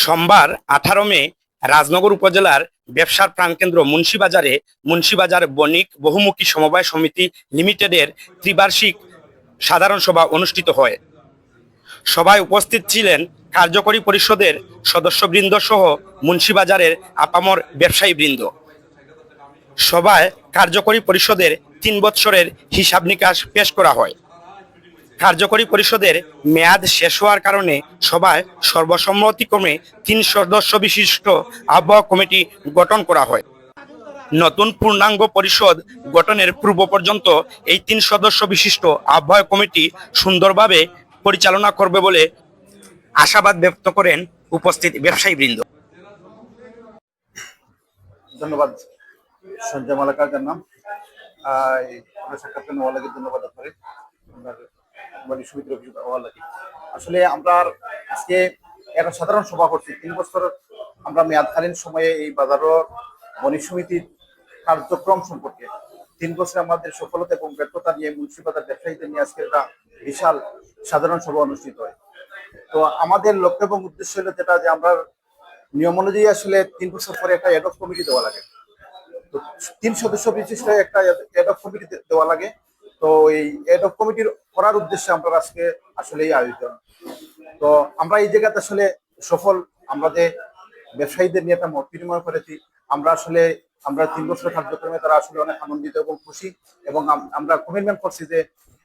সোমবার 18 মে রাজনগর উপজেলার ব্যবসার প্রাণকেন্দ্র মুন্সিবাজার বণিক বহুমুখী সমবায় সমিতি লিমিটেডের ত্রিবার্ষিক সাধারণ সভা অনুষ্ঠিত হয়। সভায় উপস্থিত ছিলেন কার্যকরী পরিষদের সদস্যবৃন্দ সহ মুন্সিবাজারের আপামর ব্যবসায়ীবৃন্দ। সভায় কার্যকরী পরিষদের 3 বৎসরের হিসাব নিকাশ পেশ করা হয়। কার্যকরী পরিষদের মেয়াদ শেষ হওয়ার কারণে সভায় সর্বসম্মতিক্রমে 3 সদস্য বিশিষ্ট আহ্বায়ক কমিটি গঠন করা হয়। নতুন পূর্ণাঙ্গ পরিষদ গঠনের পূর্ব পর্যন্ত এই 3 সদস্য বিশিষ্ট আহ্বায়ক কমিটি সুন্দরভাবে পরিচালনা করবে বলে আশাবাদ ব্যক্ত করেন উপস্থিত ব্যবসায়ীবৃন্দ। ধন্যবাদ সঞ্জয় মালাকার জানাম সাক্ষাৎ ধন্যবাদ করে আসলে আমরা আজকে একটা সাধারণ সভা করছি। 3 বছর আমরা মেয়াদকালীন সময়ে এই বাজারের বণিক সমিতির কার্যক্রম সম্পর্কে 3 বছরে আমাদের সফলতা এবং ব্যর্থতা নিয়ে মুন্সিবাজার ব্যবসায়ীদের নিয়ে আজকে একটা বিশাল সাধারণ সভা অনুষ্ঠিত হয়। তো আমাদের লক্ষ্য এবং উদ্দেশ্য হলো যেটা যে আমরা নিয়ম অনুযায়ী আসলে 3 বছর পরে একটা অ্যাড অফ কমিটি দেওয়া লাগে। তো 3 সদস্য বিশিষ্ট একটা অ্যাড অফ কমিটি দেওয়া লাগে। তো এই অ্যাড অফ কমিটির করার উদ্দেশ্যে আমরা আজকে আসলে এই আয়োজন। তো আমরা এই জায়গাতে আসলে সফল, আমরা যে ব্যবসায়ীদের নিয়ে একটা মত বিনিময় করেছি, আমরা 3 বছরের কার্যক্রমে তারা আসলে অনেক আনন্দিত এবং খুশি, এবং আমরা কমিটমেন্ট করছি যে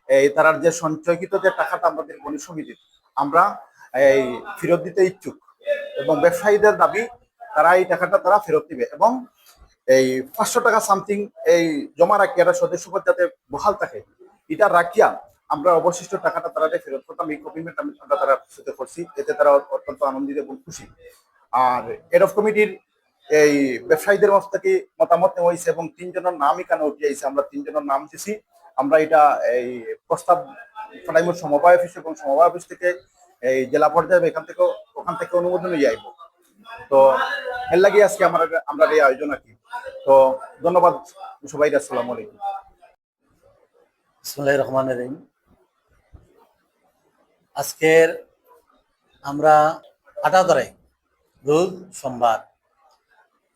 এই তার যে সঞ্চয়কৃত যে টাকাটা আমাদের বণিক সমিতির আমরা এই ফেরত দিতে ইচ্ছুক, এবং ব্যবসায়ীদের দাবি তারা এই টাকাটা তারা ফেরত দিবে, এবং এই 500 টাকা সামথিং এই জমা রাখি একটা সদস্যপদ যাতে বহাল থাকে, এটা রাখিয়া আমরা অবশিষ্ট টাকাটা তারা ফেরত করতাম। এই কমিটমেন্ট আমরা তারা সাথে করছি, এতে তারা অত্যন্ত আনন্দিত এবং খুশি। আর হেড অফ কমিটির এই ব্যবসায়ীদের মধ্যে থেকে মতামত নেওয়া হয়েছে এবং 3 জনের নাম এখানে উঠে আইছে। আমরা 3 জনের নাম দিছি। আমরা এটা এই প্রস্তাব ফাটাইমুর সমবায় অফিস, এবং সমবায় অফিস থেকে এই জেলা পর্যায়ে ওখান থেকে অনুমোদন নিয়ে আইব। তো এর লাগে আজকে আমরা এই আয়োজন আর কি। তো ধন্যবাদ সবাই, আসসালামু আলাইকুম। বিসমিল্লাহির রহমানির রহিম। আজকের আমরা 18 তারিখ রোজ সোমবার,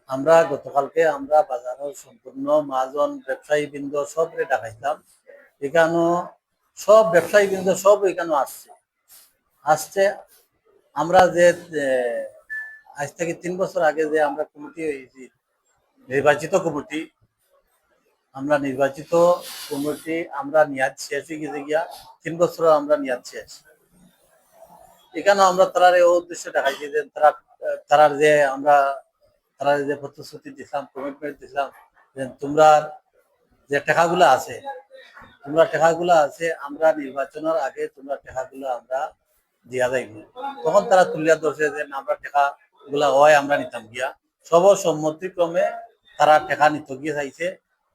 আমরা গতকালকে আমরা বাজারের সম্পূর্ণ মহাজন ব্যবসায়ীবৃন্দ সব ডাকাইতাম। এখানে সব ব্যবসায়ীবৃন্দ সব এখানে আসছে। আমরা যে আজ থেকে 3 বছর আগে যে আমরা কমিটি হয়েছি, নির্বাচিত কমিটি, আমরা নির্বাচিত কমিটি আমরা মেয়াদ শেষ হয়ে গেছে গিয়া 3 বছর আমরা মেয়াদ শেষ। এখানে আমরা তারা এই উদ্দেশ্যে দেখাইছি যে তারা যে প্রতিশ্রুতি দিলাম, কমিটমেন্ট দিলাম যে তোমরা যে টাকাগুলো আছে আমরা নির্বাচনের আগে তোমরা টাকাগুলো আমরা দিয়া যাইব। তখন তারা তুলিয়া ধরছে যে আমরা টাকাগুলা হয় আমরা নিতাম গিয়া, সর্বসম্মতিক্রমে তারা টাকা নিতে গিয়ে চাইছে।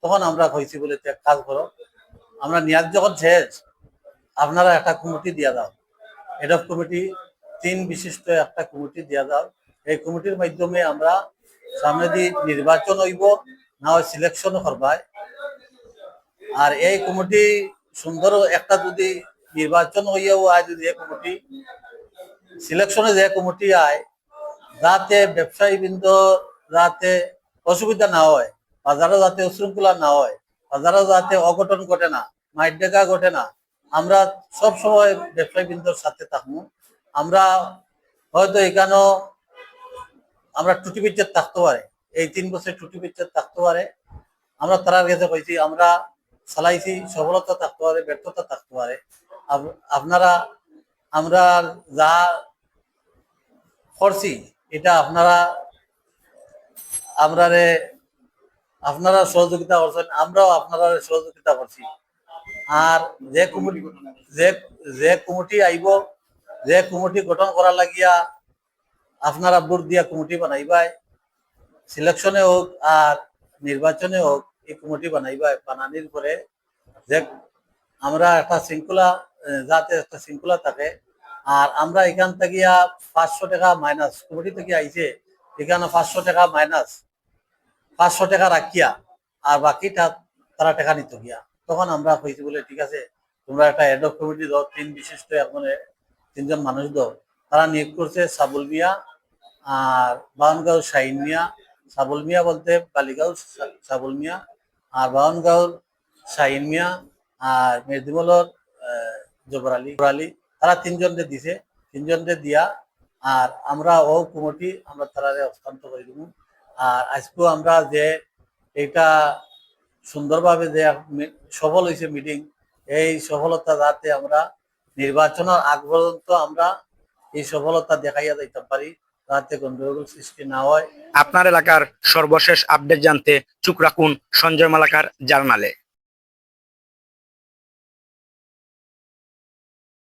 তখন আমরা কইছি বলে এক কাজ করো, আমরা মেয়াদ যখন শেষ আপনারা একটা কমিটি দিয়া দাও, হেড অফ কমিটি 3 বিশিষ্ট একটা কমিটি দিয়া দাও। এই কমিটির মাধ্যমে আমরা সামনে দিয়ে নির্বাচন হইব, না হয় সিলেকশন করবাই। আর এই কমিটি সুন্দর একটা যদি নির্বাচন হইয়াও আয়, যদি এই কমিটি সিলেকশনে যে কমিটি আয়, যাতে ব্যবসায়ীবৃন্দ যাতে অসুবিধা না হয়, বাজারে যাতে উশৃঙ্খলা না হয়, বাজারে যাতে অঘটন ঘটে না, মাইট ডেকা ঘটে না, আমরা সব সময় ব্যবসায়ীবৃন্দর সাথে থাকবো। আমরা হয়তো এখানেও আমরা ত্রুটি বিচ্ছেদ থাকতে পারে, এই 3 বছর ত্রুটি বিচ্ছেদ থাকতে পারে। আমরা তার কাছে কইছি আমরা চালাইছি, সফলতা থাকতে পারে, ব্যর্থতা থাকতে পারে। আপনারা আমরা যা করছি এটা আপনারা সহযোগিতা করছেন, আমরাও আপনারা সহযোগিতা করছি। আর যে কমিটি আইব, যে কমিটি গঠন করা লাগিয়া আপনারা ভোট দিয়া কমিটি বানাইবাই, সিলেকশনে হোক আর নির্বাচনে হোক, এই কমিটি বানাইবাই। বানানির পরে যে আমরা একটা শৃঙ্খলা থাকে। আর আমরা এখান থেকে 500 টাকা মাইনাস, কমিটি থেকে আইছে এখানে 500 টাকা মাইনাস, 500 টাকা রাখিয়া আর বাকিটা তারা টাকা নিত গিয়া। তখন আমরা কইছি বলে ঠিক আছে, তোমরা একটা হেড অফ কমিটি দাও, 3 বিশিষ্ট এখন 3 জন মানুষ দাও। তারা নিয়োগ করছে সাবুল মিয়া, আর বাউনগাঁও শাহিন মিয়া, সাবুল মিয়া বলতে বালিগাঁও সাবুল মিয়া, আর বাউনগাঁওর শাহিন মিয়া, আর মেদিমলর জবর আলী, তারা তিনজনকে দিছে। তিনজনকে দিয়া আর আমরা ও কমিটি আমরা তারারে হস্তান্তর করে দিব। আর আজকেও আমরা যে এটা সুন্দরভাবে যে সফল হয়েছে মিটিং, এই সফলতা যাতে আমরা নির্বাচনের আগ পর্যন্ত আমরা এই সফলতা দেখাইয়া যাইতে পারি, যাতে গন্ডগোল সৃষ্টি না হয়। আপনার এলাকার সর্বশেষ আপডেট জানতে চোখ রাখুন সঞ্জয় মালাকার জার্নালে।